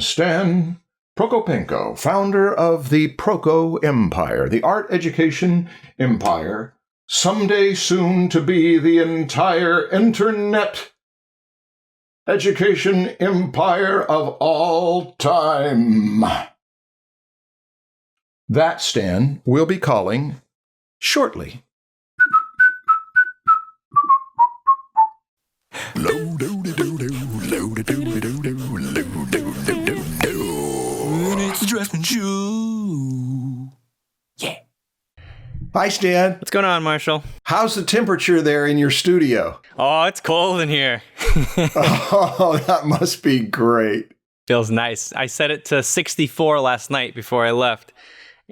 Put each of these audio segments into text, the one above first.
Stan Prokopenko, founder of the Proko Empire, the art education empire, someday soon to be the entire internet education empire of all time. That Stan we'll be calling shortly. It's the Draftsman Show. Yeah. Hi, Stan. What's going on, Marshall? How's the temperature there in your studio? Oh, it's cold in here. Oh, that must be great. Feels nice. I set it to 64 last night before I left,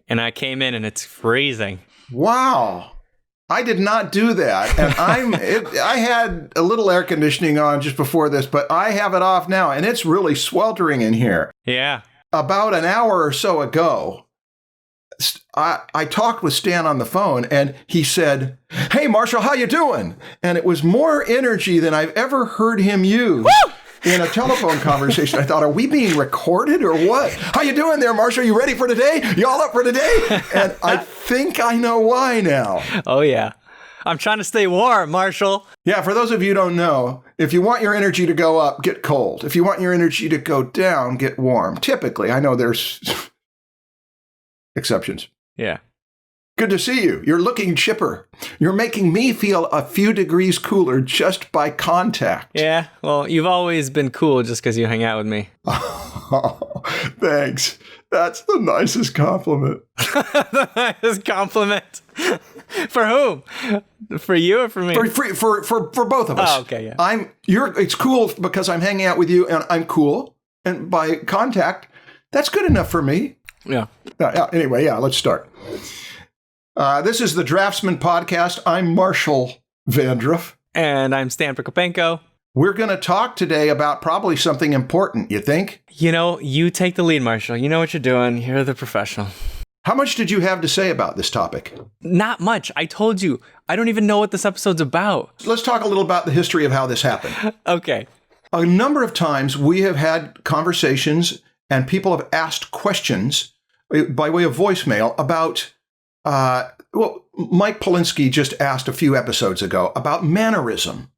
and I came in and it's freezing. Wow. I did not do that. And I had a little air conditioning on just before this, but I have it off now, and it's really sweltering in here. Yeah. About an hour or so ago, I talked with Stan on the phone, and he said, "Hey, Marshall, how you doing?" And it was more energy than I've ever heard him use. Woo! In a telephone conversation. I thought, are we being recorded or what? How you doing there, Marshall? You ready for today? You all up for today? And I think I know why now. Oh, yeah. I'm trying to stay warm, Marshall. Yeah, for those of you who don't know, if you want your energy to go up, get cold. If you want your energy to go down, get warm. Typically, I know there's exceptions. Yeah. Good to see you. You're looking chipper. You're making me feel a few degrees cooler just by contact. Yeah, well, you've always been cool just because you hang out with me. Oh, thanks. That's the nicest compliment. The nicest compliment? For whom? For you or for me? For both of us. Oh, okay, yeah. It's cool because I'm hanging out with you and I'm cool. And by contact, that's good enough for me. Yeah. Anyway, let's start. This is the Draftsmen podcast. I'm Marshall Vandruff. And I'm Stan Prokopenko. We're going to talk today about probably something important, you think? You know, you take the lead, Marshall. You know what you're doing. You're the professional. How much did you have to say about this topic? Not much. I told you. I don't even know what this episode's about. Let's talk a little about the history of how this happened. Okay. A number of times we have had conversations and people have asked questions by way of voicemail about, Mike Polinsky just asked a few episodes ago about Mannerism.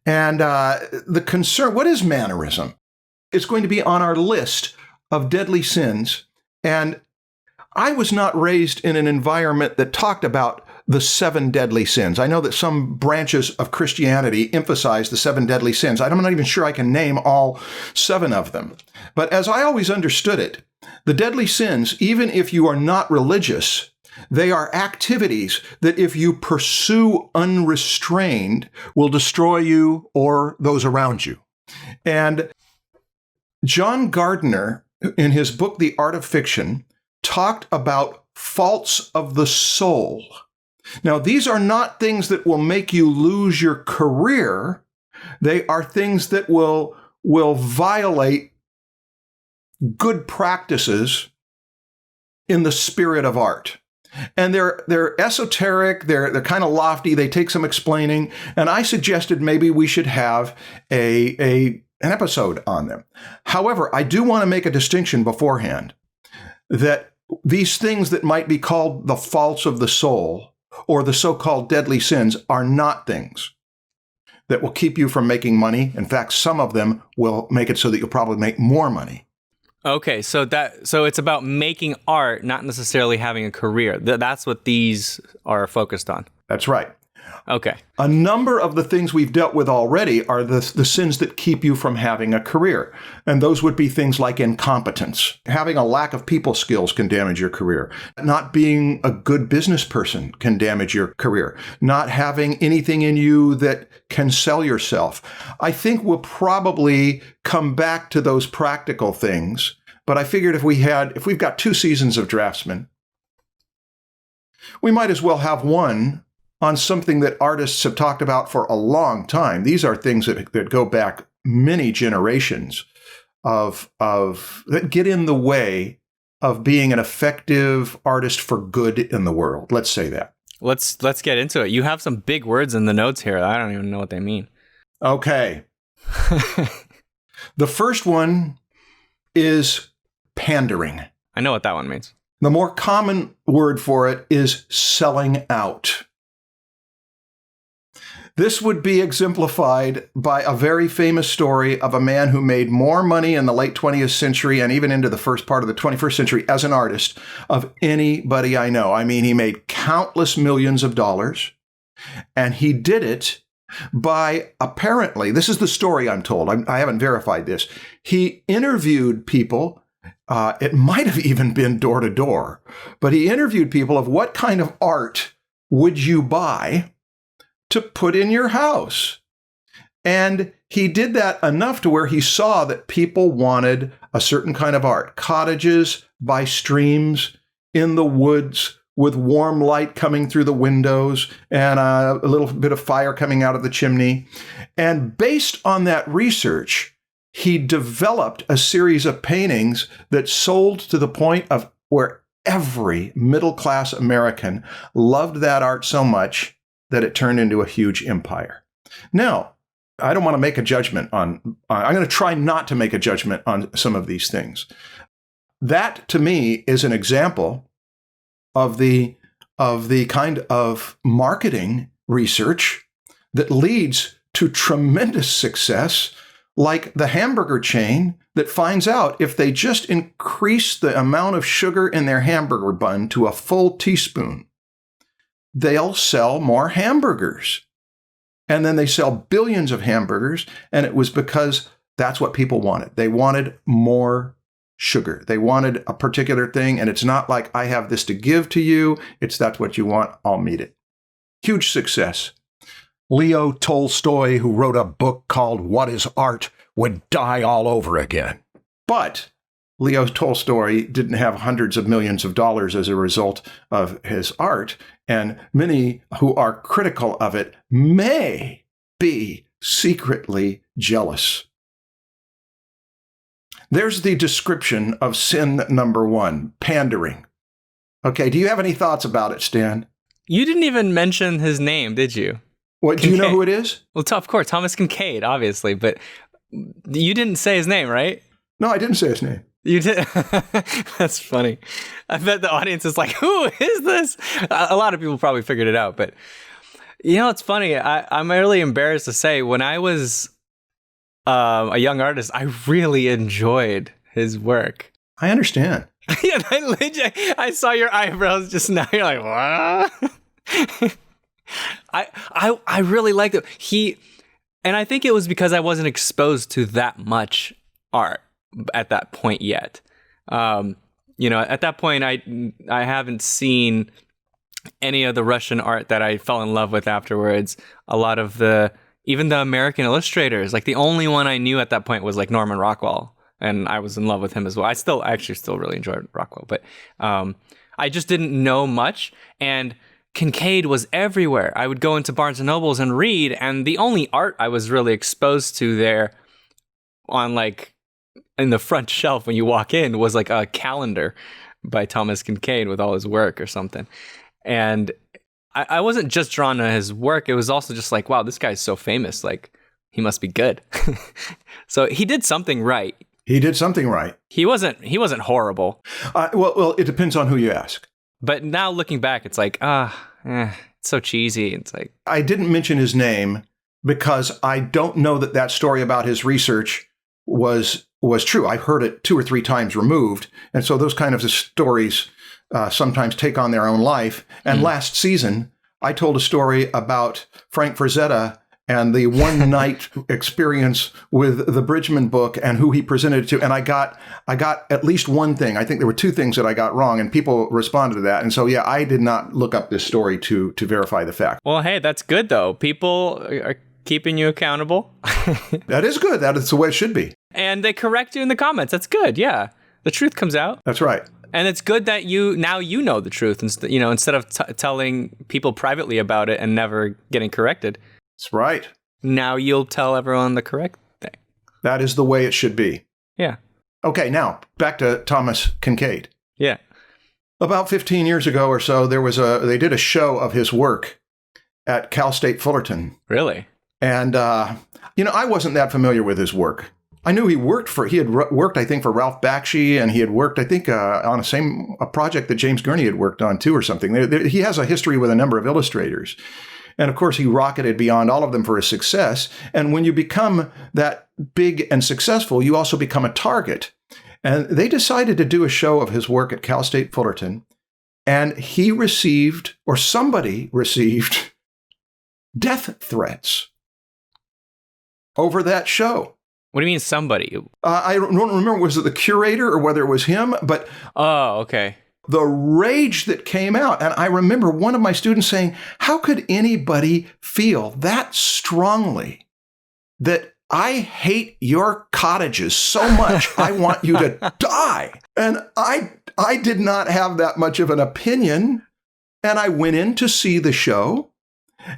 And the concern, what is Mannerism? It's going to be on our list of deadly sins. And I was not raised in an environment that talked about the 7 deadly sins. I know that some branches of Christianity emphasize the 7 deadly sins. I'm not even sure I can name all 7 of them. But as I always understood it, the deadly sins, even if you are not religious, they are activities that if you pursue unrestrained will destroy you or those around you. And John Gardner, in his book, The Art of Fiction, talked about faults of the soul. Now, these are not things that will make you lose your career. They are things that will violate good practices in the spirit of art. And they're esoteric, they're kind of lofty, they take some explaining, and I suggested maybe we should have an episode on them. However, I do want to make a distinction beforehand that these things that might be called the faults of the soul or the so-called deadly sins are not things that will keep you from making money. In fact, some of them will make it so that you'll probably make more money. Okay, so it's about making art, not necessarily having a career. That's what these are focused on. That's right. Okay. A number of the things we've dealt with already are the sins that keep you from having a career. And those would be things like incompetence. Having a lack of people skills can damage your career. Not being a good business person can damage your career. Not having anything in you that can sell yourself. I think we'll probably come back to those practical things. But I figured if we've got 2 seasons of Draftsmen, we might as well have one on something that artists have talked about for a long time. These are things that go back many generations that get in the way of being an effective artist for good in the world. Let's say that. Let's get into it. You have some big words in the notes here. I don't even know what they mean. Okay. The first one is pandering. I know what that one means. The more common word for it is selling out. This would be exemplified by a very famous story of a man who made more money in the late 20th century and even into the first part of the 21st century as an artist of anybody I know. I mean, he made countless millions of dollars, and he did it by, apparently, this is the story I'm told. I haven't verified this. He interviewed people. It might have even been door to door, but he interviewed people of what kind of art would you buy to put in your house. And he did that enough to where he saw that people wanted a certain kind of art. Cottages by streams, in the woods, with warm light coming through the windows and a little bit of fire coming out of the chimney. And based on that research, he developed a series of paintings that sold to the point of where every middle-class American loved that art so much that it turned into a huge empire. Now, I don't want to make a judgment on, I'm going to try not to make a judgment on some of these things. That, to me, is an example of the kind of marketing research that leads to tremendous success, like the hamburger chain that finds out if they just increase the amount of sugar in their hamburger bun to a full teaspoon, they'll sell more hamburgers. And then they sell billions of hamburgers, and it was because that's what people wanted. They wanted more sugar. They wanted a particular thing, and it's not like I have this to give to you. It's that's what you want, I'll meet it. Huge success. Leo Tolstoy, who wrote a book called What is Art, would die all over again. But Leo Tolstoy didn't have hundreds of millions of dollars as a result of his art, and many who are critical of it may be secretly jealous. There's the description of sin number 1, pandering. Okay, do you have any thoughts about it, Stan? You didn't even mention his name, did you? What, do you know who it is? Well, of course, Thomas Kincaid, obviously, but you didn't say his name, right? No, I didn't say his name. You did? That's funny. I bet the audience is like, who is this? A lot of people probably figured it out, but you know, it's funny. I'm really embarrassed to say, when I was a young artist, I really enjoyed his work. I understand. Yeah, I saw your eyebrows just now. You're like, what? I really liked it. And I think it was because I wasn't exposed to that much art at that point yet. You know, at that point, I haven't seen any of the Russian art that I fell in love with afterwards. A lot of even the American illustrators, like the only one I knew at that point was like Norman Rockwell, and I was in love with him as well. I actually still really enjoyed Rockwell, but I just didn't know much. And Kincaid was everywhere. I would go into Barnes and Nobles and read, and the only art I was really exposed to there on like in the front shelf when you walk in was like a calendar by Thomas Kincaid with all his work or something. And I wasn't just drawn to his work. It was also just like, wow, this guy's so famous. Like, he must be good. So he did something right. He did something right. He wasn't horrible. Well, it depends on who you ask. But now looking back, it's like, it's so cheesy. It's like, I didn't mention his name because I don't know that story about his research was true. I heard it 2 or 3 times removed. And so those kind of stories sometimes take on their own life. And last season, I told a story about Frank Frazetta and the one night experience with the Bridgman book and who he presented it to. And I got at least one thing. I think there were 2 things that I got wrong, and people responded to that. And so, yeah, I did not look up this story to verify the fact. Well, hey, that's good, though. People are keeping you accountable. That is good. That is the way it should be. And they correct you in the comments. That's good. Yeah. The truth comes out. That's right. And it's good that you know the truth, instead of telling people privately about it and never getting corrected. That's right. Now you'll tell everyone the correct thing. That is the way it should be. Yeah. Okay, now back to Thomas Kincaid. Yeah. About 15 years ago or so, they did a show of his work at Cal State Fullerton. Really? And, I wasn't that familiar with his work. I knew he had worked, I think, for Ralph Bakshi, and he had worked, I think, on a project that James Gurney had worked on too, or something. He has a history with a number of illustrators. And of course, he rocketed beyond all of them for his success. And when you become that big and successful, you also become a target. And they decided to do a show of his work at Cal State Fullerton. And he received, or somebody received, death threats over that show. What do you mean somebody? I don't remember, was it the curator or whether it was him? But oh, okay. The rage that came out. And I remember one of my students saying, how could anybody feel that strongly that I hate your cottages so much, I want you to die? And I did not have that much of an opinion. And I went in to see the show.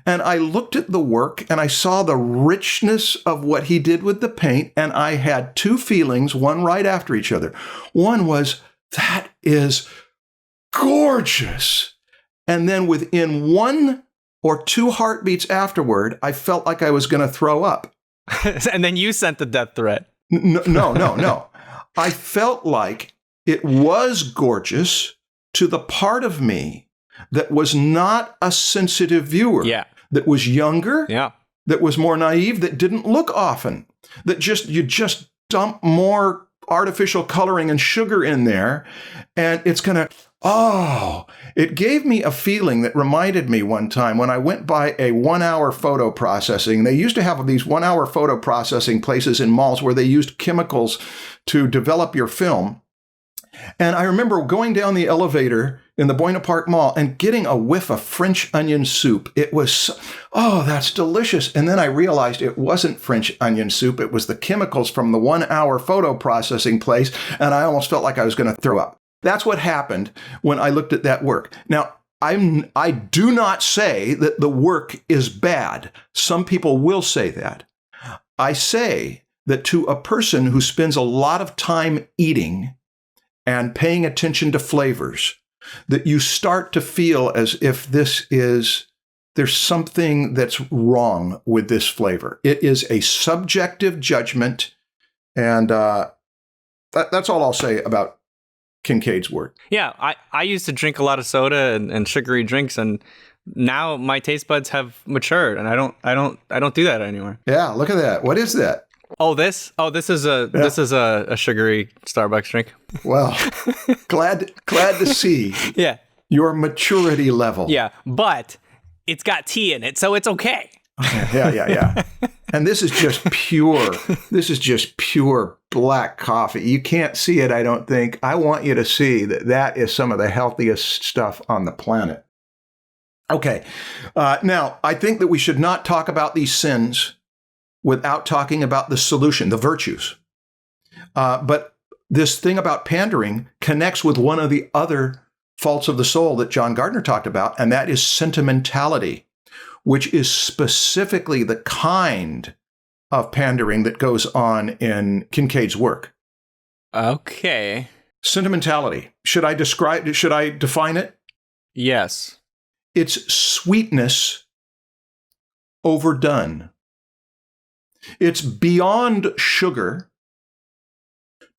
And I looked at the work and I saw the richness of what he did with the paint. And I had two feelings, one right after each other. One was, that is gorgeous. And then within 1 or 2 heartbeats afterward, I felt like I was going to throw up. And then you sent the death threat. No. I felt like it was gorgeous to the part of me that was not a sensitive viewer, that was younger, that was more naive, that didn't look often, that you just dump more artificial coloring and sugar in there, and it's going to, it gave me a feeling that reminded me one time when I went by a 1-hour photo processing. They used to have these 1-hour photo processing places in malls where they used chemicals to develop your film. And I remember going down the elevator in the Buena Park Mall and getting a whiff of French onion soup. It was, that's delicious. And then I realized it wasn't French onion soup. It was the chemicals from the 1-hour photo processing place. And I almost felt like I was going to throw up. That's what happened when I looked at that work. Now, I do not say that the work is bad. Some people will say that. I say that to a person who spends a lot of time eating and paying attention to flavors, that you start to feel as if there's something that's wrong with this flavor. It is a subjective judgment, and that's all I'll say about Kincaid's work. Yeah, I used to drink a lot of soda and sugary drinks, and now my taste buds have matured, and I don't do that anymore. Yeah, look at that. What is that? This is a sugary Starbucks drink. Well, glad to see your maturity level. Yeah, but it's got tea in it, so it's okay. Yeah. And this is just pure black coffee. You can't see it, I don't think. I want you to see that is some of the healthiest stuff on the planet. Okay. Now, I think that we should not talk about these sins without talking about the solution, the virtues. But this thing about pandering connects with one of the other faults of the soul that John Gardner talked about, and that is sentimentality, which is specifically the kind of pandering that goes on in Kincaid's work. Okay. Sentimentality. Should I define it? Yes. It's sweetness overdone. It's beyond sugar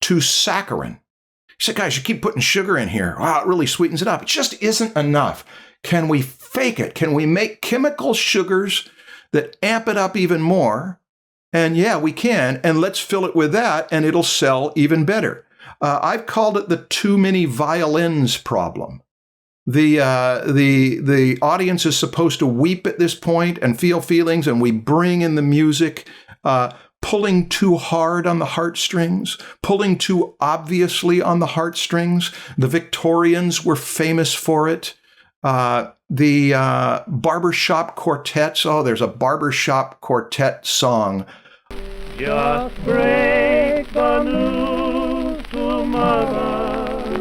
to saccharin. You say, guys, you keep putting sugar in here. Wow, it really sweetens it up. It just isn't enough. Can we fake it? Can we make chemical sugars that amp it up even more? And yeah, we can. And let's fill it with that, and it'll sell even better. I've called it the too many violins problem. The audience is supposed to weep at this point and feel feelings, and we bring in the music, pulling too hard on the heartstrings, pulling too obviously on the heartstrings. The Victorians were famous for it. The barbershop quartets. Oh, there's a barbershop quartet song. Just break the news to mother.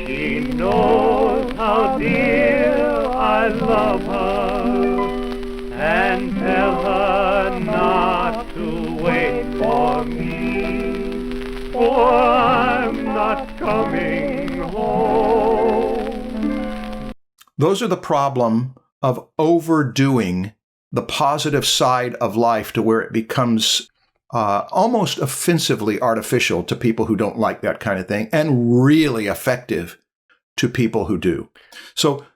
She knows how dear I love her. And tell her not to wait for me, for I'm not coming home. Those are the problem of overdoing the positive side of life to where it becomes almost offensively artificial to people who don't like that kind of thing, and really effective to people who do. So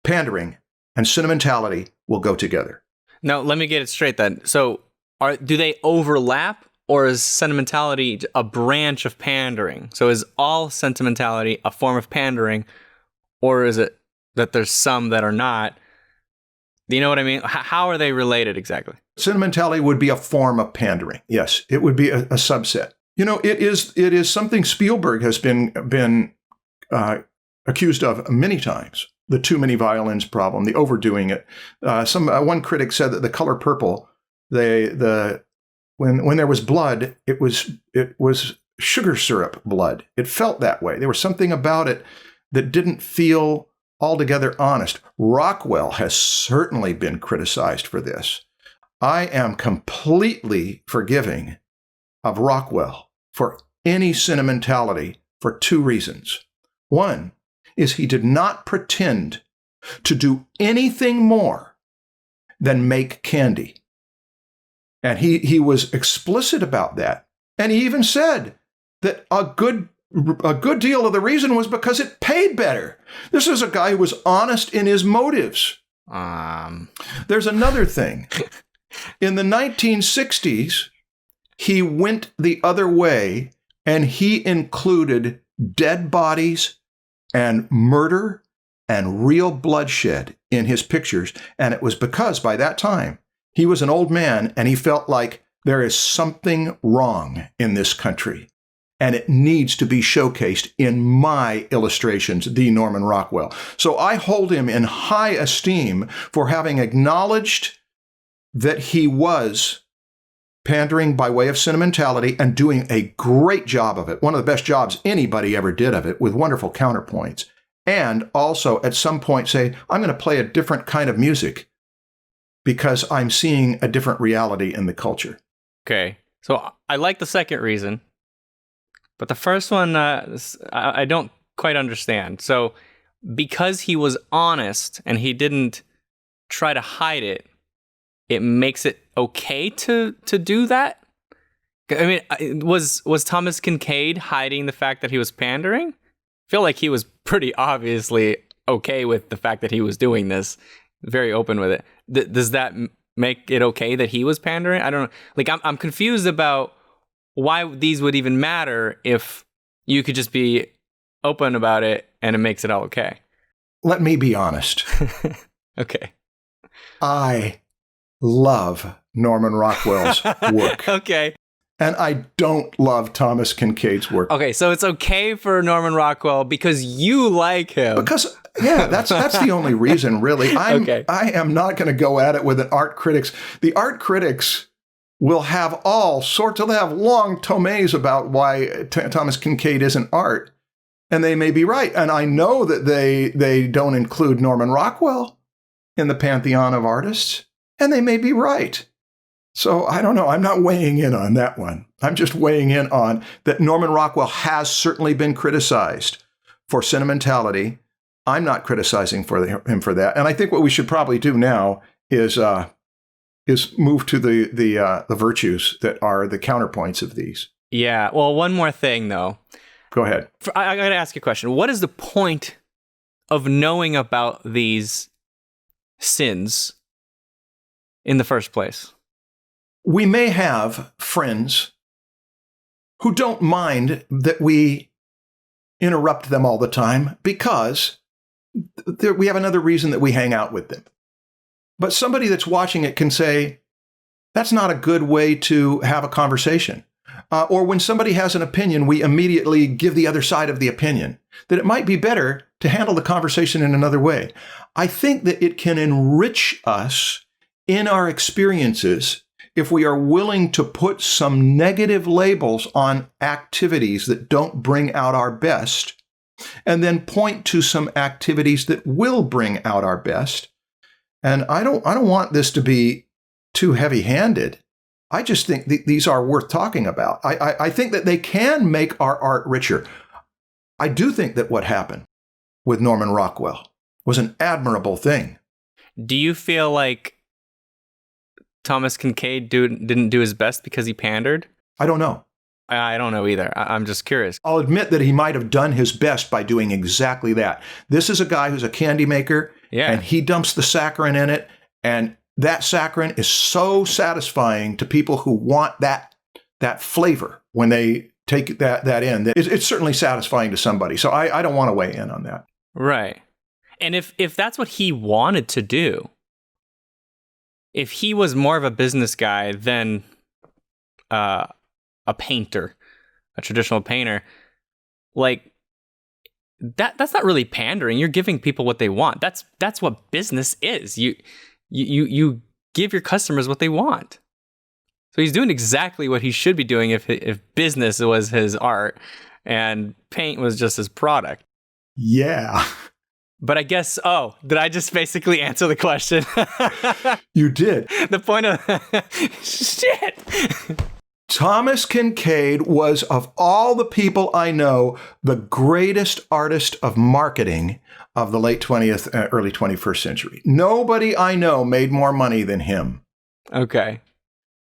pandering and sentimentality will go together. Now, let me get it straight then. So do they overlap, or is sentimentality a branch of pandering? So is all sentimentality a form of pandering, or is it that there's some that are not? Do you know what I mean? How are they related exactly? Sentimentality would be a form of pandering. Yes, it would be a subset. You know, it is something Spielberg has been accused of many times. The too many violins problem, the overdoing it. One critic said that the color purple, when there was blood, it was sugar syrup blood. It felt that way. There was something about it that didn't feel altogether honest. Rockwell has certainly been criticized for this. I am completely forgiving of Rockwell for any sentimentality for two reasons. One is he did not pretend to do anything more than make candy. And he was explicit about that. And he even said that a good deal of the reason was because it paid better. This is a guy who was honest in his motives. There's another thing. In the 1960s, he went the other way, and he included dead bodies and murder and real bloodshed in his pictures. And it was because by that time, he was an old man and he felt like there is something wrong in this country and it needs to be showcased in my illustrations, the Norman Rockwell. So I hold him in high esteem for having acknowledged that he was pandering by way of sentimentality and doing a great job of it. One of the best jobs anybody ever did of it, with wonderful counterpoints. And also at some point say, I'm going to play a different kind of music because I'm seeing a different reality in the culture. Okay. So I like the second reason, but the first one, I don't quite understand. So because he was honest and he didn't try to hide it, it makes it okay to do that? I mean, was Thomas Kincaid hiding the fact that he was pandering? I feel like he was pretty obviously okay with the fact that he was doing this, very open with it. Does that make it okay that he was pandering? I don't know. Like, I'm confused about why these would even matter if you could just be open about it and it makes it all okay. Let me be honest. Okay. I love Norman Rockwell's work. Okay. And I don't love Thomas Kincaid's work. Okay, so it's okay for Norman Rockwell because you like him. Because, yeah, that's the only reason, really. Okay. I am not going to go at it with an art critics. The art critics will have all sorts of, they'll have long tomes about why Thomas Kincaid isn't art. And they may be right. And I know that they don't include Norman Rockwell in the pantheon of artists. And they may be right. So I don't know. I'm not weighing in on that one. I'm just weighing in on that Norman Rockwell has certainly been criticized for sentimentality. I'm not criticizing him for that. And I think what we should probably do now is move to the virtues that are the counterpoints of these. Yeah. Well, one more thing, though. Go ahead. I got to ask you a question. What is the point of knowing about these sins in the first place? We may have friends who don't mind that we interrupt them all the time because we have another reason that we hang out with them. But somebody that's watching it can say, that's not a good way to have a conversation. Or when somebody has an opinion, we immediately give the other side of the opinion, that it might be better to handle the conversation in another way. I think that it can enrich us in our experiences if we are willing to put some negative labels on activities that don't bring out our best, and then point to some activities that will bring out our best. And I don't want this to be too heavy-handed. I just think these are worth talking about. I think that they can make our art richer. I do think that what happened with Norman Rockwell was an admirable thing. Do you feel like Thomas Kincaid didn't do his best because he pandered? I don't know. I don't know either. I'm just curious. I'll admit that he might have done his best by doing exactly that. This is a guy who's a candy maker, and he dumps the saccharin in it, and that saccharin is so satisfying to people who want that flavor when they take that in. It's certainly satisfying to somebody. So I don't want to weigh in on that. Right. And if that's what he wanted to do, if he was more of a business guy than a painter, a traditional painter, like that's not really pandering. You're giving people what they want. That's what business is. You give your customers what they want. So he's doing exactly what he should be doing if business was his art and paint was just his product. Yeah. But I guess, did I just basically answer the question? You did. The point of shit. Thomas Kincaid was, of all the people I know, the greatest artist of marketing of the late 20th, early 21st century. Nobody I know made more money than him. Okay.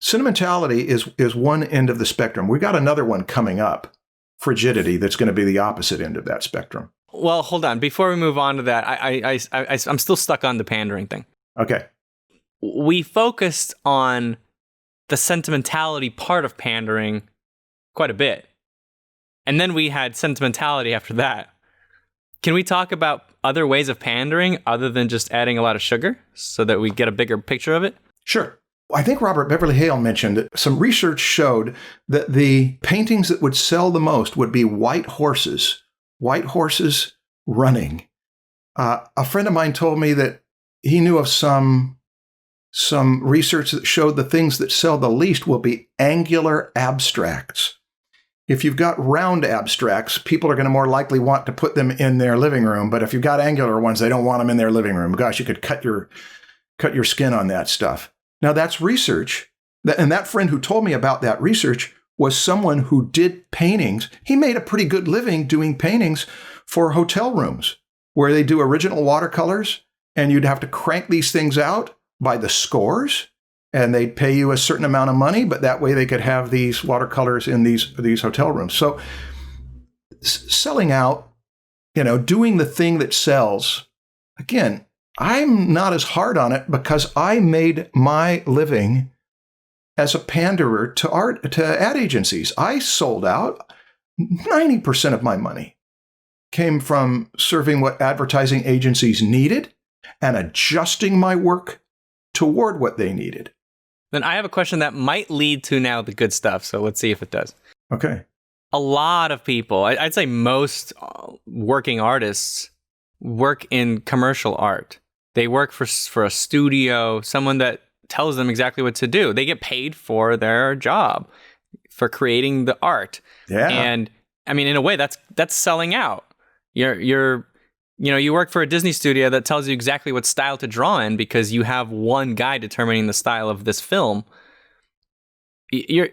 Sentimentality is one end of the spectrum. We got another one coming up, Frigidity, that's going to be the opposite end of that spectrum. Well, hold on. Before we move on to that, I'm still stuck on the pandering thing. Okay. We focused on the sentimentality part of pandering quite a bit. And then we had sentimentality after that. Can we talk about other ways of pandering other than just adding a lot of sugar so that we get a bigger picture of it? Sure. I think Robert Beverly Hale mentioned that some research showed that the paintings that would sell the most would be white horses running. A friend of mine told me that he knew of some research that showed the things that sell the least will be angular abstracts. If you've got round abstracts, people are going to more likely want to put them in their living room. But if you've got angular ones, they don't want them in their living room. Gosh, you could cut your skin on that stuff. Now that's research. And that friend who told me about that research was someone who did paintings. He made a pretty good living doing paintings for hotel rooms where they do original watercolors, and you'd have to crank these things out by the scores, and they'd pay you a certain amount of money, but that way they could have these watercolors in these hotel rooms. So selling out, doing the thing that sells, again, I'm not as hard on it because I made my living as a panderer to ad agencies. I sold out. 90% of my money came from serving what advertising agencies needed and adjusting my work toward what they needed. Then I have a question that might lead to now the good stuff. So let's see if it does. Okay. A lot of people, I'd say most working artists work in commercial art. They work for a studio, someone that tells them exactly what to do. They get paid for their job, for creating the art. Yeah. And I mean, in a way, that's selling out. You work for a Disney studio that tells you exactly what style to draw in because you have one guy determining the style of this film. You're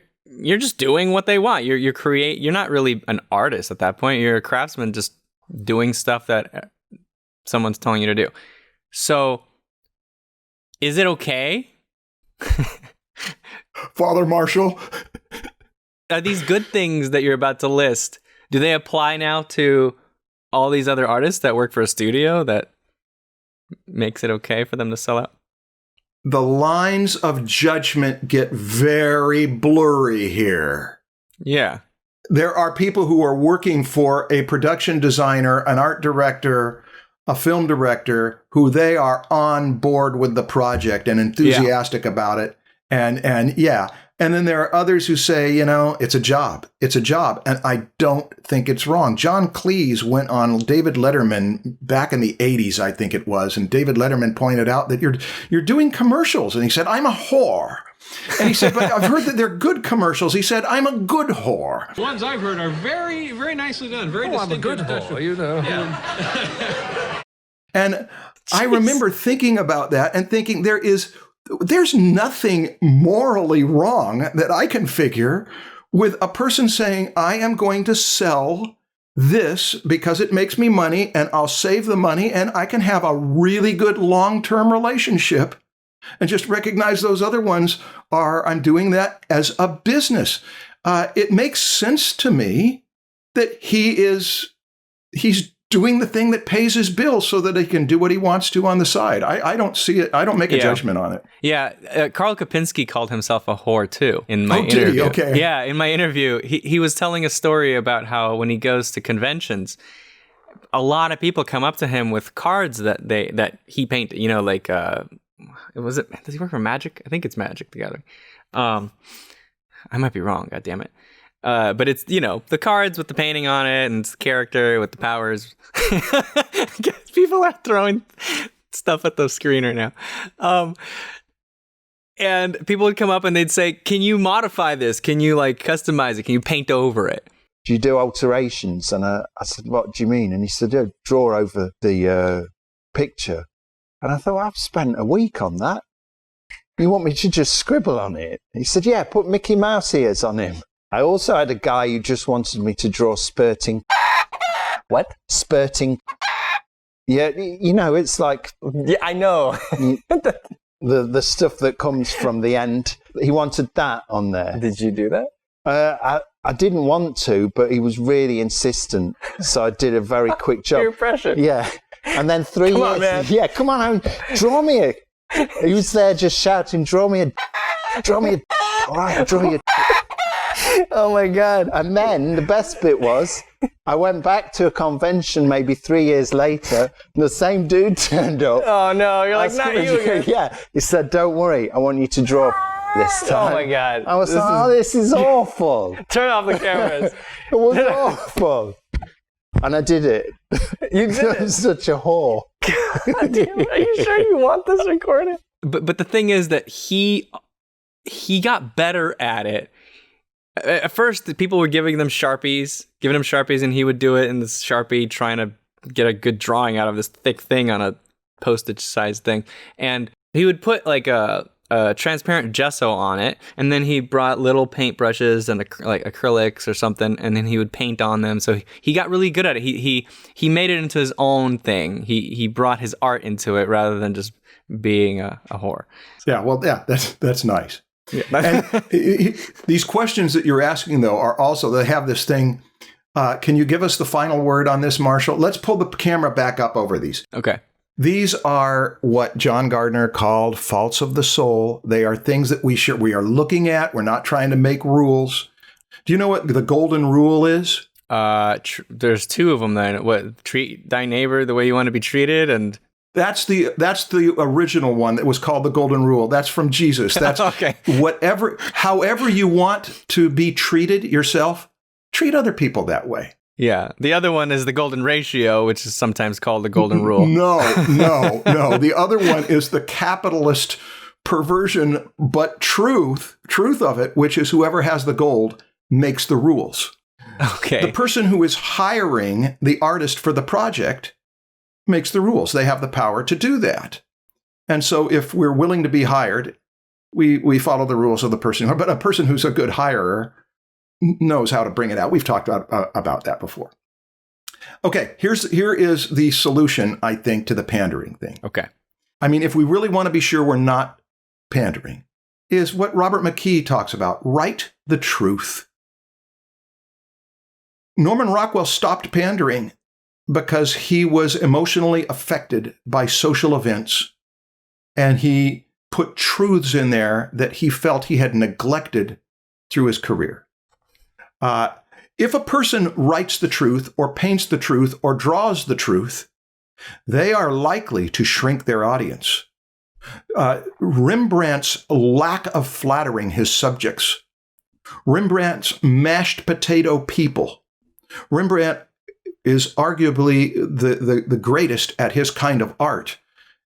just doing what they want. You're not really an artist at that point. You're a craftsman just doing stuff that someone's telling you to do. So, is it okay? Father Marshall. Are these good things that you're about to list, do they apply now to all these other artists that work for a studio that makes it okay for them to sell out? The lines of judgment get very blurry here. Yeah. There are people who are working for a production designer, an art director, a film director, who they are on board with the project and enthusiastic about it. And yeah. And then there are others who say, it's a job. It's a job. And I don't think it's wrong. John Cleese went on David Letterman back in the 80s, I think it was. And David Letterman pointed out that you're doing commercials. And he said, I'm a whore. And he said, but I've heard that they're good commercials. He said, I'm a good whore. The ones I've heard are very, very nicely done. Very distinctive. I'm a good whore, Yeah. And I remember thinking about that and thinking there's nothing morally wrong that I can figure with a person saying, I am going to sell this because it makes me money and I'll save the money and I can have a really good long-term relationship and just recognize those other ones are, I'm doing that as a business. It makes sense to me that he's doing the thing that pays his bills so that he can do what he wants to on the side. I don't see it. I don't make a judgment on it. Yeah. Karl Kopinski called himself a whore too in my interview. Did he? Okay. Yeah. In my interview, he was telling a story about how when he goes to conventions, a lot of people come up to him with cards that he painted, like, does he work for Magic? I think it's Magic the Gathering. I might be wrong. God damn it. But it's, the cards with the painting on it and the character with the powers. People are throwing stuff at the screen right now. And people would come up and they'd say, can you modify this? Can you customize it? Can you paint over it? Do you do alterations? And I said, what do you mean? And he said, yeah, draw over the picture. And I thought, I've spent a week on that. You want me to just scribble on it? He said, yeah, put Mickey Mouse ears on him. I also had a guy who just wanted me to draw spurting. What? Spurting. Yeah, it's like... Yeah, I know. the stuff that comes from the end. He wanted that on there. Did you do that? I didn't want to, but he was really insistent. So I did a very quick job. Peer pressure. Yeah. And then 3 years... Come on, man. Yeah, come on, draw me a... He was there just shouting, draw me a... All right, I'll draw you a... Oh my God. And then the best bit was, I went back to a convention maybe 3 years later, and the same dude turned up. Oh no, you're like, not you again. Yeah. He said, don't worry, I want you to draw this time. Oh my God. I was this is awful. Turn off the cameras. It was awful. And I did it. You did it. I'm such a whore. God damn it. Are you sure you want this recorded? But the thing is that he got better at it. At first, the people were giving him Sharpies, and he would do it in this Sharpie, trying to get a good drawing out of this thick thing on a postage-sized thing. And he would put a transparent gesso on it, and then he brought little paintbrushes and acrylics or something, and then he would paint on them. So he got really good at it. He made it into his own thing. He brought his art into it rather than just being a whore. Yeah, well, yeah, that's nice. Yeah. And these questions that you're asking, though, are also, they have this thing. Can you give us the final word on this, Marshall? Let's pull the camera back up over these. Okay. These are what John Gardner called faults of the soul. They are things that we are looking at. We're not trying to make rules. Do you know what the golden rule is? There's two of them then. What? Treat thy neighbor the way you want to be treated, and that's the original one that was called the golden rule. That's from Jesus. That's okay. However you want to be treated yourself, treat other people that way. Yeah. The other one is the golden ratio, which is sometimes called the golden rule. No. The other one is the capitalist perversion, but truth of it, which is whoever has the gold makes the rules. Okay. The person who is hiring the artist for the project makes the rules. They have the power to do that. And so if we're willing to be hired, we follow the rules of the person. But a person who's a good hirer knows how to bring it out. We've talked about that before. Okay, here is the solution, I think, to the pandering thing. Okay. I mean, if we really want to be sure we're not pandering, is what Robert McKee talks about. Write the truth. Norman Rockwell stopped pandering because he was emotionally affected by social events, and he put truths in there that he felt he had neglected through his career. If a person writes the truth or paints the truth or draws the truth, they are likely to shrink their audience. Rembrandt's lack of flattering his subjects, Rembrandt's mashed potato people. Rembrandt is arguably the greatest at his kind of art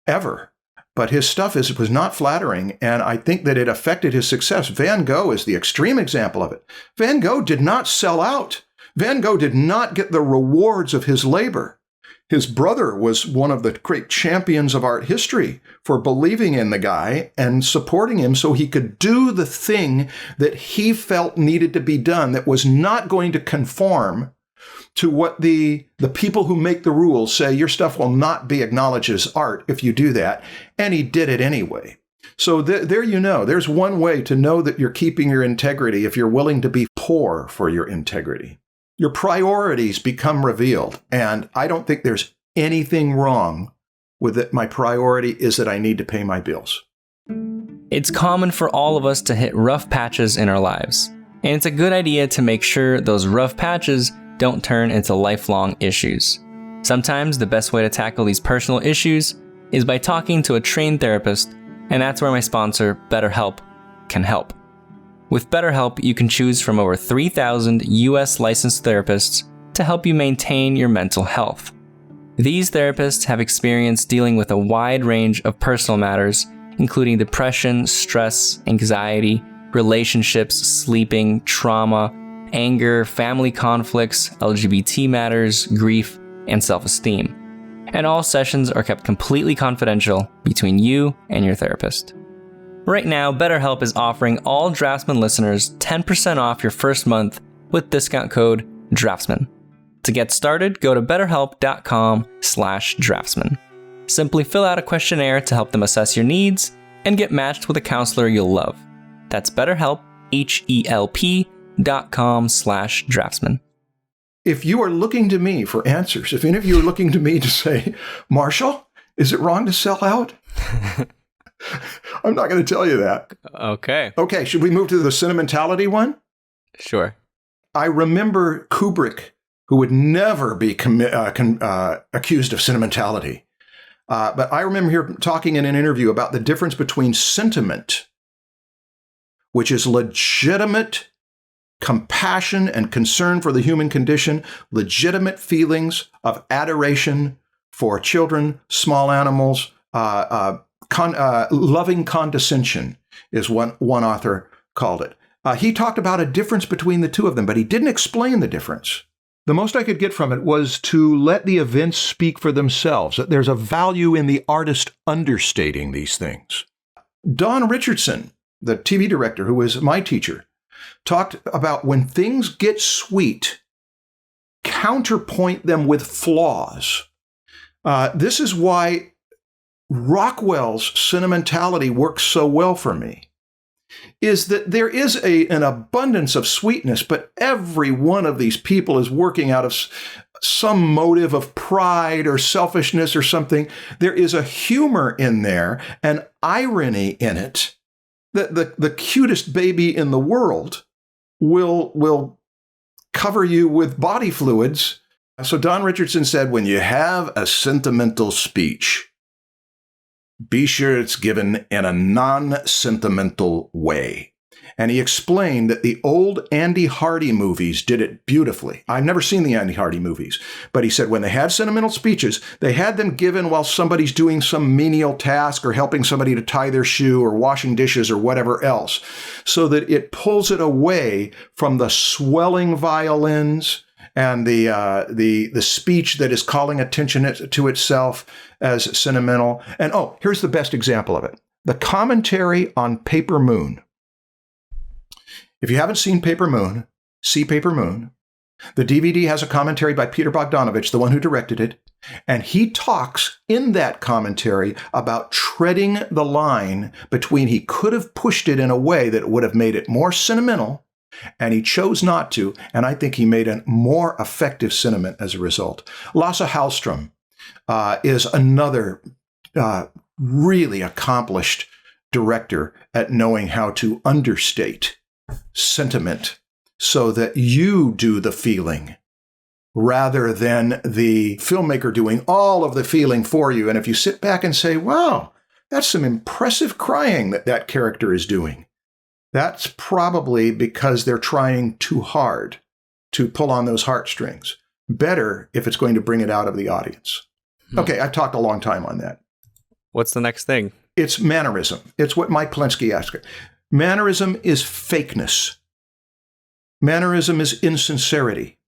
ever. But his stuff was not flattering, and I think that it affected his success. Van Gogh is the extreme example of it. Van Gogh did not sell out. Van Gogh did not get the rewards of his labor. His brother was one of the great champions of art history for believing in the guy and supporting him so he could do the thing that he felt needed to be done that was not going to conform to what the people who make the rules say. Your stuff will not be acknowledged as art if you do that. And he did it anyway. So there you know, there's one way to know that you're keeping your integrity if you're willing to be poor for your integrity. Your priorities become revealed. And I don't think there's anything wrong with it. My priority is that I need to pay my bills. It's common for all of us to hit rough patches in our lives. And it's a good idea to make sure those rough patches don't turn into lifelong issues. Sometimes the best way to tackle these personal issues is by talking to a trained therapist, and that's where my sponsor, BetterHelp, can help. With BetterHelp, you can choose from over 3,000 US licensed therapists to help you maintain your mental health. These therapists have experience dealing with a wide range of personal matters, including depression, stress, anxiety, relationships, sleeping, trauma, anger, family conflicts, LGBT matters, grief, and self-esteem. And all sessions are kept completely confidential between you and your therapist. Right now, BetterHelp is offering all Draftsmen listeners 10% off your first month with discount code Draftsmen. To get started, go to betterhelp.com/draftsman. Simply fill out a questionnaire to help them assess your needs and get matched with a counselor you'll love. That's BetterHelp, HELP.com/draftsman. If you are looking to me for answers, if any of you are looking to me to say, Marshall, is it wrong to sell out? I'm not going to tell you that. Okay. Okay, should we move to the sentimentality one? Sure. I remember Kubrick, who would never be accused of sentimentality. But I remember talking in an interview about the difference between sentiment, which is legitimate compassion and concern for the human condition, legitimate feelings of adoration for children, small animals, loving condescension is one author called it. He talked about a difference between the two of them, but he didn't explain the difference. The most I could get from it was to let the events speak for themselves, that there's a value in the artist understating these things. Don Richardson, the TV director who was my teacher, talked about when things get sweet, counterpoint them with flaws. This is why Rockwell's sentimentality works so well for me, is that there is an abundance of sweetness, but every one of these people is working out of some motive of pride or selfishness or something. There is a humor in there, an irony in it, that the cutest baby in the world will cover you with body fluids. So Don Richardson said, when you have a sentimental speech, be sure it's given in a non-sentimental way. And he explained that the old Andy Hardy movies did it beautifully. I've never seen the Andy Hardy movies, but he said when they had sentimental speeches, they had them given while somebody's doing some menial task or helping somebody to tie their shoe or washing dishes or whatever else, so that it pulls it away from the swelling violins and the speech that is calling attention to itself as sentimental. And here's the best example of it. The commentary on Paper Moon. If you haven't seen Paper Moon, see Paper Moon. The DVD has a commentary by Peter Bogdanovich, the one who directed it. And he talks in that commentary about treading the line between he could have pushed it in a way that would have made it more sentimental, and he chose not to. And I think he made a more effective sentiment as a result. Lasse Hallström is another really accomplished director at knowing how to understate sentiment so that you do the feeling rather than the filmmaker doing all of the feeling for you. And if you sit back and say, wow, that's some impressive crying that character is doing, that's probably because they're trying too hard to pull on those heartstrings. Better if it's going to bring it out of the audience. Okay, I've talked a long time on that. What's the next thing? It's mannerism. It's what Mike Polinsky asked. Mannerism is fakeness. Mannerism is insincerity.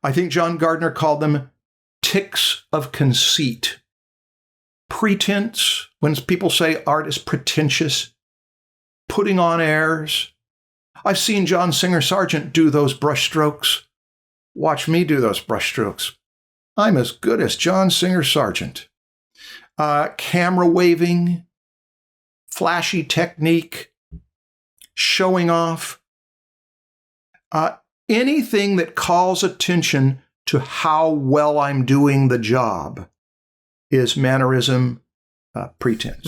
I think John Gardner called them tics of conceit. Pretense, when people say art is pretentious, putting on airs. I've seen John Singer Sargent do those brushstrokes. Watch me do those brushstrokes. I'm as good as John Singer Sargent. Camera waving, flashy technique, showing off, anything that calls attention to how well I'm doing the job is mannerism, pretense.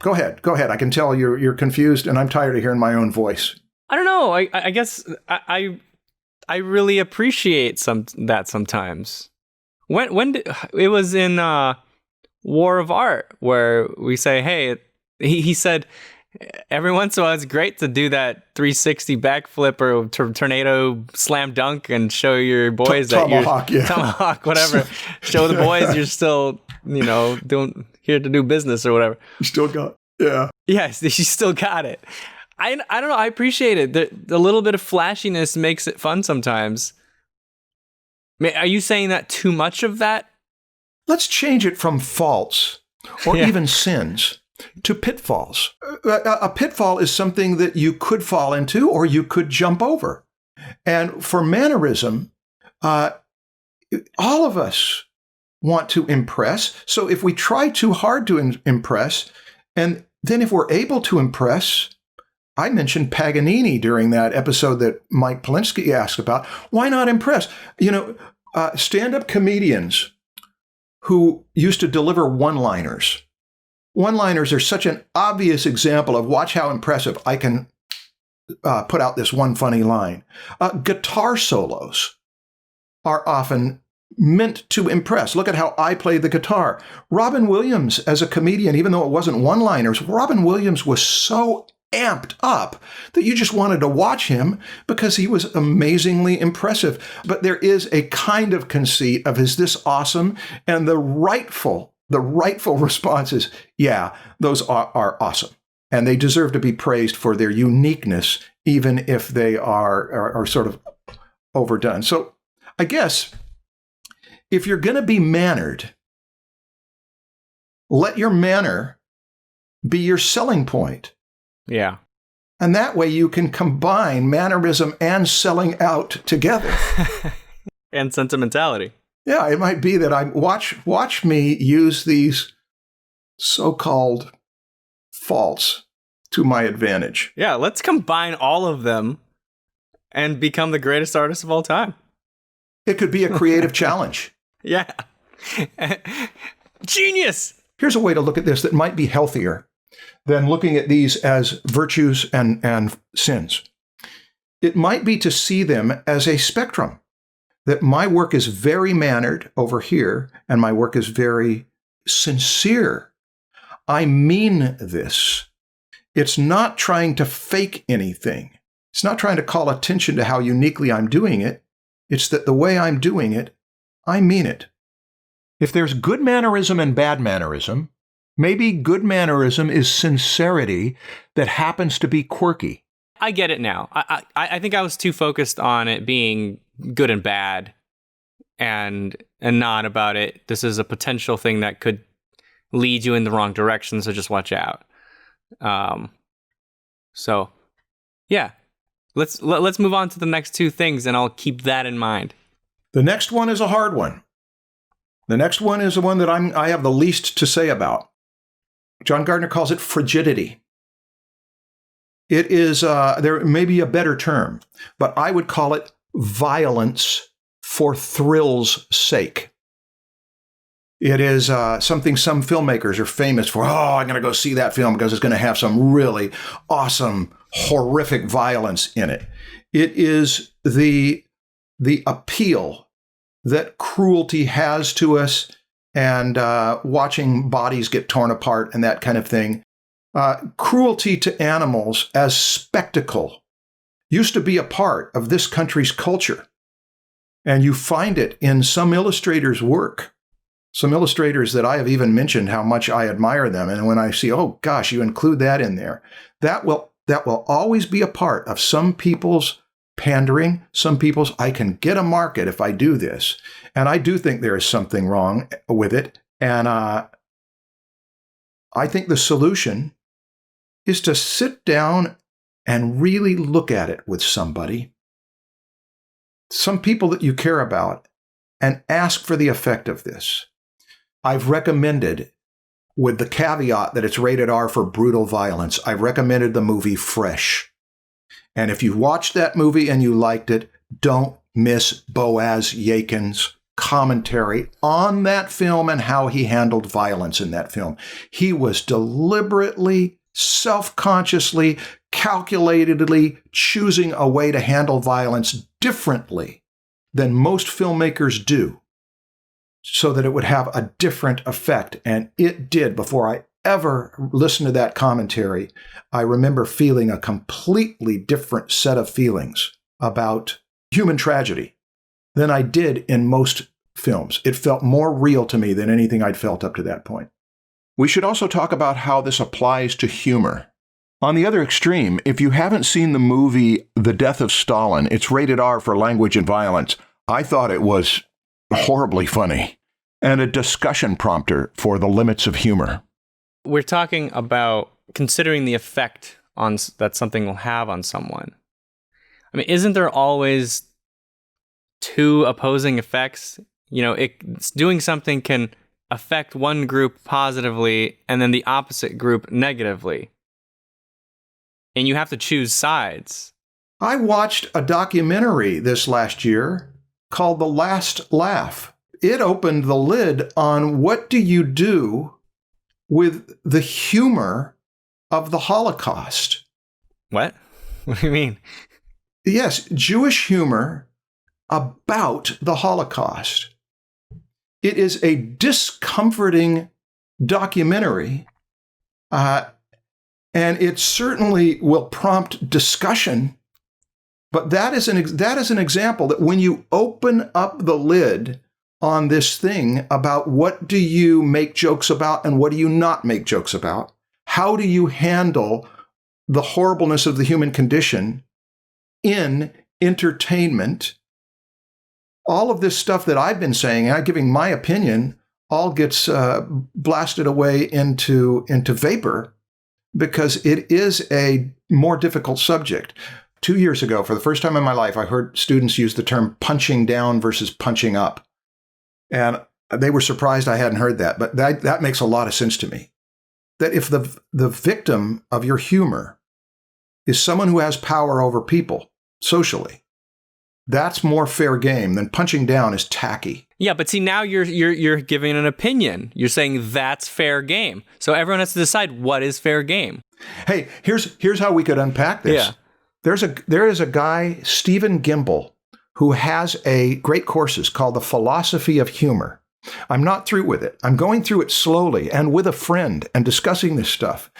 Go ahead. I can tell you're confused, and I'm tired of hearing my own voice. I don't know. I guess I really appreciate that sometimes. When it was in War of Art where we say, hey, he said every once in a while it's great to do that 360 backflip or tornado slam dunk and show your boys that Tomahawk, you're yeah. tomahawk, whatever. Show the boys you're still, doing here to do business or whatever. You still got, yeah. Yes, you still got it. I don't know. I appreciate it. The little bit of flashiness makes it fun sometimes. Are you saying that too much of that? Let's change it from faults or even sins to pitfalls. A pitfall is something that you could fall into or you could jump over. And for mannerism, all of us want to impress. So if we try too hard to impress, and then if we're able to impress, I mentioned Paganini during that episode that Mike Polinsky asked about. Why not impress? Stand-up comedians who used to deliver one-liners. One-liners are such an obvious example of watch how impressive I can put out this one funny line. Guitar solos are often meant to impress. Look at how I played the guitar. Robin Williams, as a comedian, even though it wasn't one-liners, Robin Williams was so amped up that you just wanted to watch him because he was amazingly impressive. But there is a kind of conceit of, is this awesome? And the rightful response is, yeah, those are awesome. And they deserve to be praised for their uniqueness, even if they are sort of overdone. So I guess if you're going to be mannered, let your manner be your selling point. Yeah. And that way you can combine mannerism and selling out together. And sentimentality. Yeah, it might be that I watch me use these so-called faults to my advantage. Yeah, let's combine all of them and become the greatest artist of all time. It could be a creative challenge. Yeah. Genius! Here's a way to look at this that might be healthier than looking at these as virtues and sins. It might be to see them as a spectrum, that my work is very mannered over here, and my work is very sincere. I mean this. It's not trying to fake anything. It's not trying to call attention to how uniquely I'm doing it. It's that the way I'm doing it, I mean it. If there's good mannerism and bad mannerism, maybe good mannerism is sincerity that happens to be quirky. I get it now. I think I was too focused on it being good and bad and not about it. This is a potential thing that could lead you in the wrong direction, so just watch out. So, yeah. Let's move on to the next two things, and I'll keep that in mind. The next one is a hard one. The next one is the one that I have the least to say about. John Gardner calls it frigidity. It is, there may be a better term, but I would call it violence for thrill's sake. It is something some filmmakers are famous for. Oh, I'm going to go see that film because it's going to have some really awesome, horrific violence in it. It is the appeal that cruelty has to us, and watching bodies get torn apart and that kind of thing. Cruelty to animals as spectacle used to be a part of this country's culture. And you find it in some illustrators' work. Some illustrators that I have even mentioned how much I admire them. And when I see, oh gosh, you include that in there, that will always be a part of some people's pandering, some people's, I can get a market if I do this. And I do think there is something wrong with it. And I think the solution is to sit down and really look at it with somebody, some people that you care about, and ask for the effect of this. I've recommended with the caveat that it's rated R for brutal violence. I recommended the movie Fresh. And if you watched that movie and you liked it, don't miss Boaz Yakin's commentary on that film and how he handled violence in that film. He was deliberately, self-consciously, calculatedly choosing a way to handle violence differently than most filmmakers do, so that it would have a different effect. And it did. Before I ever listened to that commentary, I remember feeling a completely different set of feelings about human tragedy than I did in most films. It felt more real to me than anything I'd felt up to that point. We should also talk about how this applies to humor. On the other extreme, if you haven't seen the movie The Death of Stalin, it's rated R for language and violence. I thought it was horribly funny and a discussion prompter for the limits of humor. We're talking about considering the effect that something will have on someone. I mean, isn't there always two opposing effects? You know, doing something can affect one group positively and then the opposite group negatively. And you have to choose sides. I watched a documentary this last year called The Last Laugh. It opened the lid on what do you do with the humor of the Holocaust. What? What do you mean? Yes, Jewish humor about the Holocaust. It is a discomforting documentary, and it certainly will prompt discussion. But that is an example that when you open up the lid on this thing about what do you make jokes about and what do you not make jokes about, how do you handle the horribleness of the human condition in entertainment, all of this stuff that I've been saying, and I'm giving my opinion, all gets blasted away into vapor because it is a more difficult subject. 2 years ago, for the first time in my life, I heard students use the term punching down versus punching up. And they were surprised I hadn't heard that, but that makes a lot of sense to me. That if the victim of your humor is someone who has power over people socially, that's more fair game than punching down is tacky. Yeah, but see, now you're giving an opinion. You're saying that's fair game. So everyone has to decide what is fair game. Hey, here's how we could unpack this. Yeah. There is a guy, Stephen Gimble, who has a great courses called The Philosophy of Humor. I'm not through with it. I'm going through it slowly and with a friend and discussing this stuff.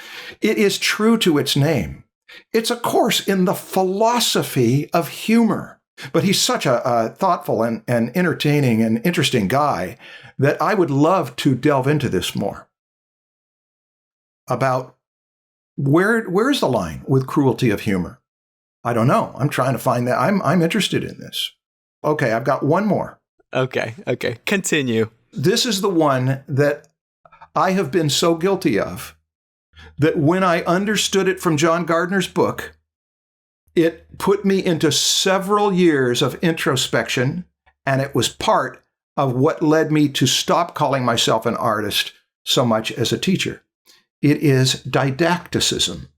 It is true to its name. It's a course in the philosophy of humor. But he's such a thoughtful and entertaining and interesting guy that I would love to delve into this more. About where's the line with cruelty of humor? I don't know. I'm trying to find that. I'm interested in this. Okay, I've got one more. Okay. Continue. This is the one that I have been so guilty of that when I understood it from John Gardner's book, it put me into several years of introspection, and it was part of what led me to stop calling myself an artist so much as a teacher. It is didacticism.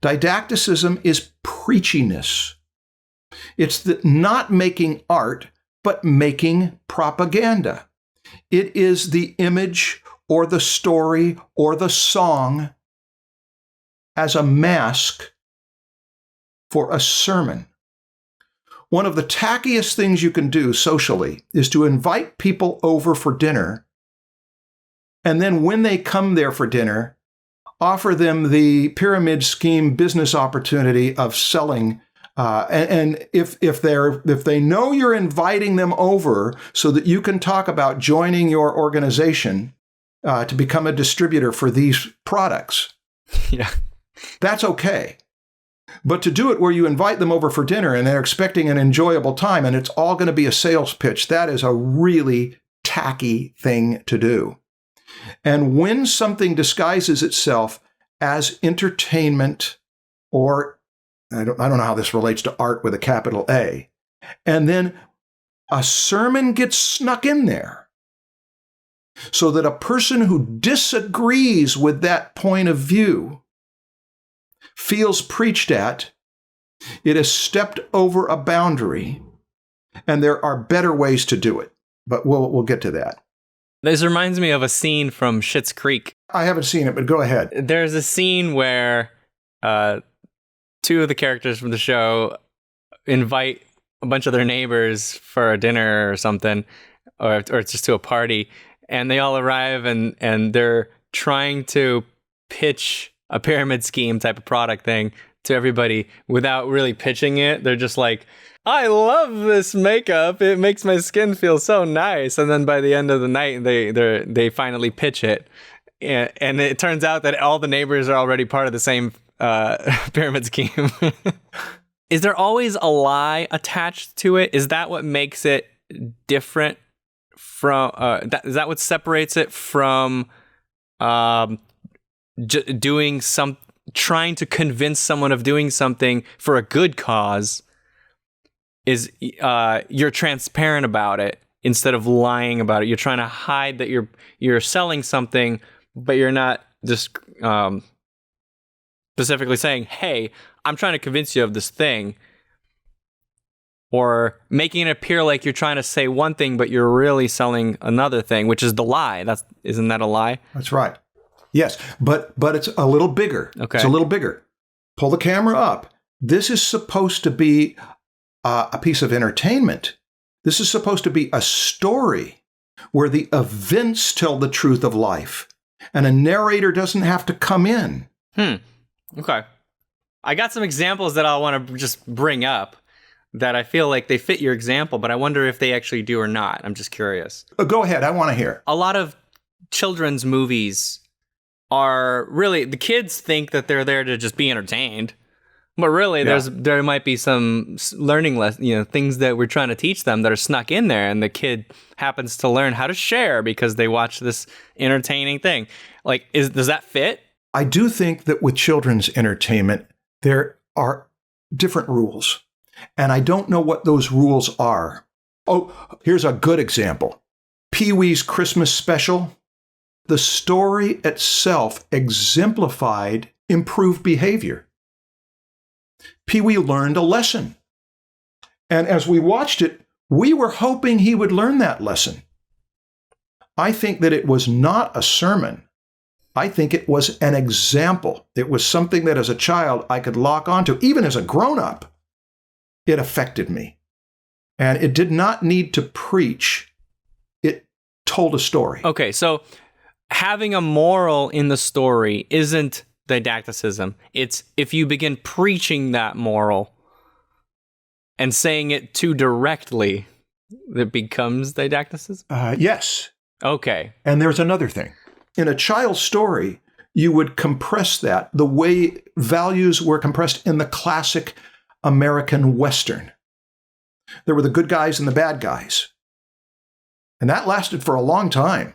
Didacticism is preachiness. It's not making art, but making propaganda. It is the image or the story or the song as a mask for a sermon. One of the tackiest things you can do socially is to invite people over for dinner, and then when they come there for dinner, offer them the pyramid scheme business opportunity of selling. And if they know you're inviting them over so that you can talk about joining your organization to become a distributor for these products, Yeah. that's okay. But to do it where you invite them over for dinner and they're expecting an enjoyable time and it's all going to be a sales pitch, that is a really tacky thing to do. And when something disguises itself as entertainment, or I don't know how this relates to art with a capital A, and then a sermon gets snuck in there, so that a person who disagrees with that point of view feels preached at, it has stepped over a boundary, and there are better ways to do it. But we'll get to that. This reminds me of a scene from Schitt's Creek. I haven't seen it, but go ahead. There's a scene where two of the characters from the show invite a bunch of their neighbors for a dinner or something, or just to a party, and they all arrive and they're trying to pitch a pyramid scheme type of product thing to everybody without really pitching it. They're just like, I love this makeup. It makes my skin feel so nice. And then by the end of the night, they finally pitch it. And it turns out that all the neighbors are already part of the same pyramid scheme. Is there always a lie attached to it? Is that what makes it different from, is that what separates it from doing trying to convince someone of doing something for a good cause? Is you're transparent about it instead of lying about it. You're trying to hide that you're selling something, but you're not just specifically saying, hey, I'm trying to convince you of this thing. Or making it appear like you're trying to say one thing, but you're really selling another thing, which is the lie. Isn't that a lie? That's right. Yes, but it's a little bigger. Okay. It's a little bigger. Pull the camera up. This is supposed to be a piece of entertainment. This is supposed to be a story where the events tell the truth of life, and a narrator doesn't have to come in. Okay. I got some examples that I want to just bring up that I feel like they fit your example, but I wonder if they actually do or not. I'm just curious. Go ahead. I want to hear. A lot of children's movies are really, the kids think that they're there to just be entertained, but really there might be some learning things that we're trying to teach them that are snuck in there, and the kid happens to learn how to share because they watch this entertaining thing. Like, does that fit? I do think that with children's entertainment, there are different rules, and I don't know what those rules are. Oh, here's a good example. Pee-wee's Christmas Special. The story itself exemplified improved behavior. Pee-wee learned a lesson. And as we watched it, we were hoping he would learn that lesson. I think that it was not a sermon. I think it was an example. It was something that as a child I could lock onto. Even as a grown-up, it affected me. And it did not need to preach. It told a story. Okay, so having a moral in the story isn't didacticism. It's if you begin preaching that moral and saying it too directly, it becomes didacticism? Yes. Okay. And there's another thing. In a child's story, you would compress that the way values were compressed in the classic American Western. There were the good guys and the bad guys. And that lasted for a long time.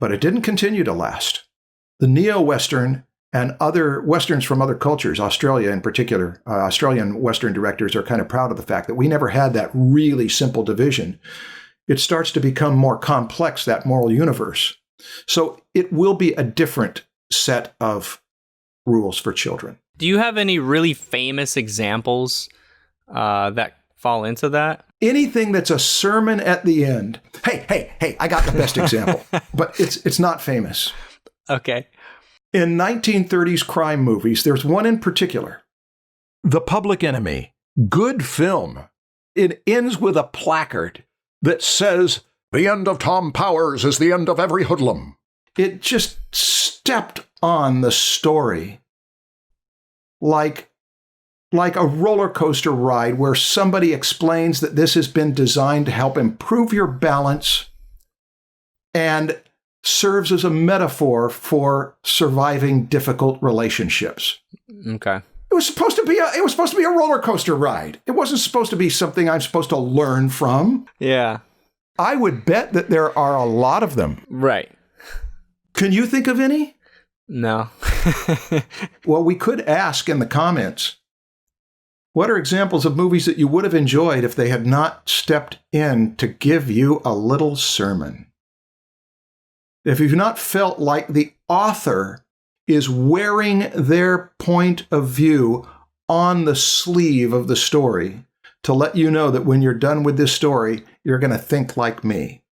But it didn't continue to last. The neo-Western and other Westerns from other cultures, Australia in particular, Australian Western directors are kind of proud of the fact that we never had that really simple division. It starts to become more complex, that moral universe. So it will be a different set of rules for children. Do you have any really famous examples that fall into that? Anything that's a sermon at the end. Hey, I got the best example, but it's not famous. Okay. In 1930s crime movies, there's one in particular. The Public Enemy. Good film. It ends with a placard that says, "The end of Tom Powers is the end of every hoodlum." It just stepped on the story like a roller coaster ride where somebody explains that this has been designed to help improve your balance and serves as a metaphor for surviving difficult relationships. Okay. It was supposed to be a roller coaster ride. It wasn't supposed to be something I'm supposed to learn from. Yeah. I would bet that there are a lot of them. Right. Can you think of any? No. Well, we could ask in the comments, what are examples of movies that you would have enjoyed if they had not stepped in to give you a little sermon? if you've not felt like the author is wearing their point of view on the sleeve of the story to let you know that when you're done with this story, you're going to think like me.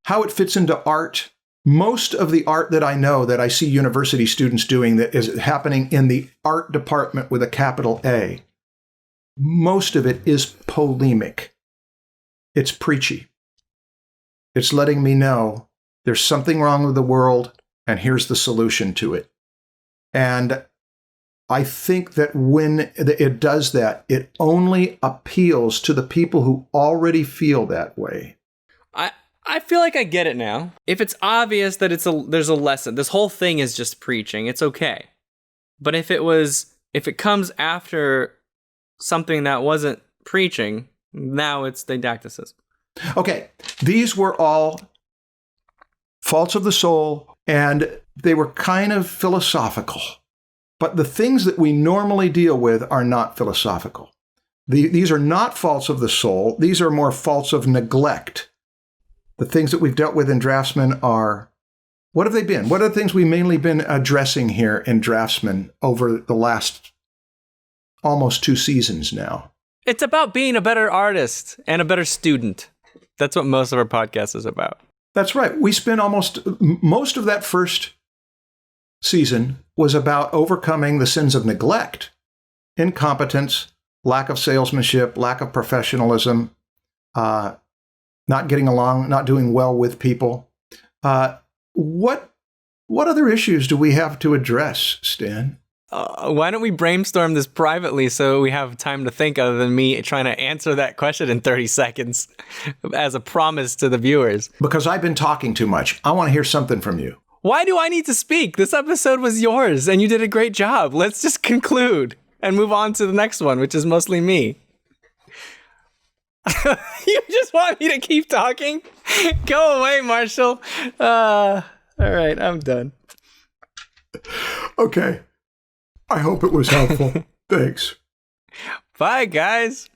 How it fits into art. Most of the art that I know that I see university students doing that is happening in the art department with a capital A, most of it is polemic. It's preachy. It's letting me know there's something wrong with the world, and here's the solution to it. And I think that when it does that, it only appeals to the people who already feel that way. I feel like I get it now. If it's obvious that there's a lesson, this whole thing is just preaching, it's okay. But if it comes after something that wasn't preaching, now it's didacticism. Okay, these were all faults of the soul, and they were kind of philosophical. But the things that we normally deal with are not philosophical. These are not faults of the soul. These are more faults of neglect. The things that we've dealt with in Draftsmen are, what have they been? What are the things we've mainly been addressing here in Draftsmen over the last almost 2 seasons now? It's about being a better artist and a better student. That's what most of our podcast is about. That's right. We spent most of that first season was about overcoming the sins of neglect, incompetence, lack of salesmanship, lack of professionalism, not getting along, not doing well with people. What other issues do we have to address, Stan? Why don't we brainstorm this privately so we have time to think other than me trying to answer that question in 30 seconds as a promise to the viewers? Because I've been talking too much. I want to hear something from you. Why do I need to speak? This episode was yours and you did a great job. Let's just conclude and move on to the next one, which is mostly me. You just want me to keep talking? Go away, Marshall. All right, I'm done. Okay. I hope it was helpful. Thanks. Bye, guys.